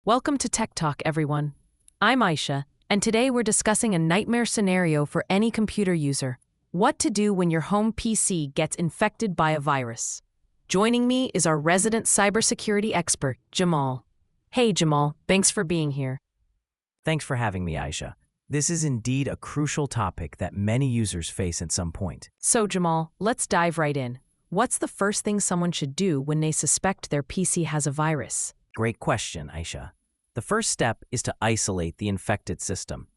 Welcome to Tech Talk, everyone. I'm Aisha, and today we're discussing a nightmare scenario for any computer user. What to do when your home PC gets infected by a virus. Joining me is our resident cybersecurity expert, Jamal. Hey, Jamal, thanks for being here. Thanks for having me, Aisha. This is indeed a crucial topic that many users face at some point. So, Jamal, let's dive right in. What's the first thing someone should do when they suspect their PC has a virus? Great question, Aisha. The first step is to isolate the infected system.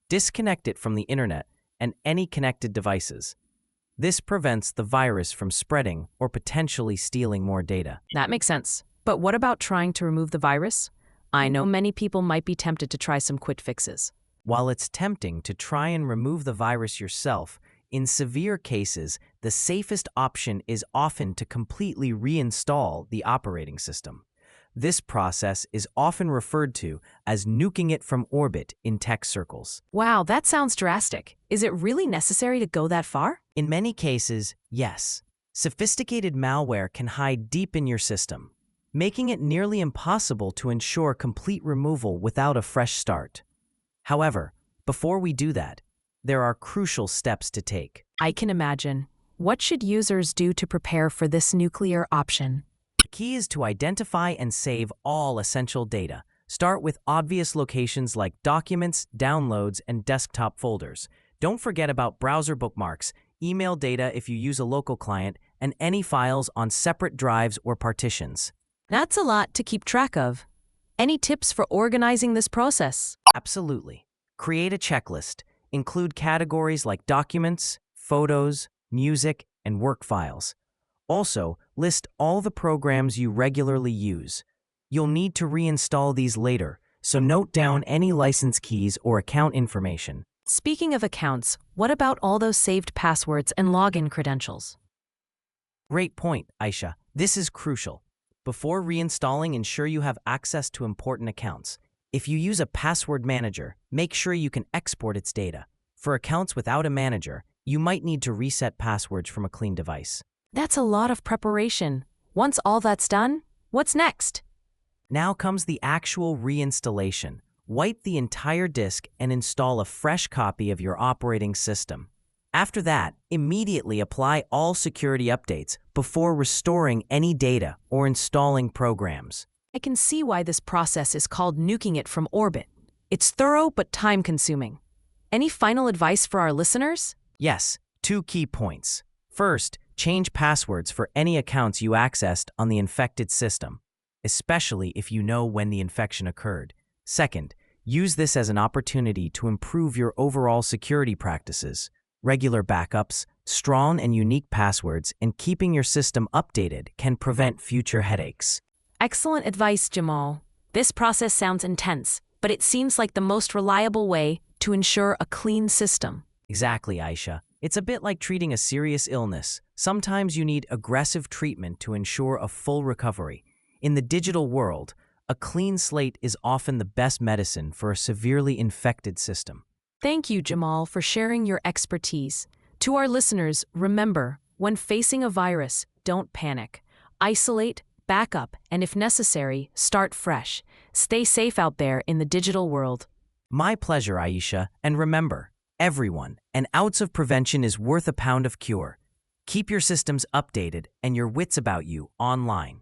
Disconnect it from the internet and any connected devices. This prevents the virus from spreading or potentially stealing more data. That makes sense. But what about trying to remove the virus? I know many people might be tempted to try some quick fixes. While it's tempting to try and remove the virus yourself, in severe cases, the safest option is often to completely reinstall the operating system. This process is often referred to as nuking it from orbit in tech circles. Wow, that sounds drastic. Is it really necessary to go that far? In many cases, yes. Sophisticated malware can hide deep in your system, making it nearly impossible to ensure complete removal without a fresh start. However, before we do that, there are crucial steps to take. I can imagine. What should users do to prepare for this nuclear option? The key is to identify and save all essential data. Start with obvious locations like documents, downloads, and desktop folders. Don't forget about browser bookmarks, email data if you use a local client, and any files on separate drives or partitions. That's a lot to keep track of. Any tips for organizing this process? Absolutely. Create a checklist. Include categories like documents, photos, music, and work files. Also, list all the programs you regularly use. You'll need to reinstall these later, so note down any license keys or account information. Speaking of accounts, what about all those saved passwords and login credentials? Great point, Aisha. This is crucial. Before reinstalling, ensure you have access to important accounts. If you use a password manager, make sure you can export its data. For accounts without a manager, you might need to reset passwords from a clean device. That's a lot of preparation. Once all that's done, what's next? Now comes the actual reinstallation. Wipe the entire disk and install a fresh copy of your operating system. After that, immediately apply all security updates before restoring any data or installing programs. I can see why this process is called nuking it from orbit. It's thorough but time-consuming. Any final advice for our listeners? Yes, 2 key points. First, change passwords for any accounts you accessed on the infected system, especially if you know when the infection occurred. Second, use this as an opportunity to improve your overall security practices. Regular backups, strong and unique passwords, and keeping your system updated can prevent future headaches. Excellent advice, Jamal. This process sounds intense, but it seems like the most reliable way to ensure a clean system. Exactly, Aisha. It's a bit like treating a serious illness. Sometimes you need aggressive treatment to ensure a full recovery. In the digital world, a clean slate is often the best medicine for a severely infected system. Thank you, Jamal, for sharing your expertise. To our listeners, remember, when facing a virus, don't panic. Isolate, back up, and if necessary, start fresh. Stay safe out there in the digital world. My pleasure, Aisha, and remember, everyone, an ounce of prevention is worth a pound of cure. Keep your systems updated and your wits about you online.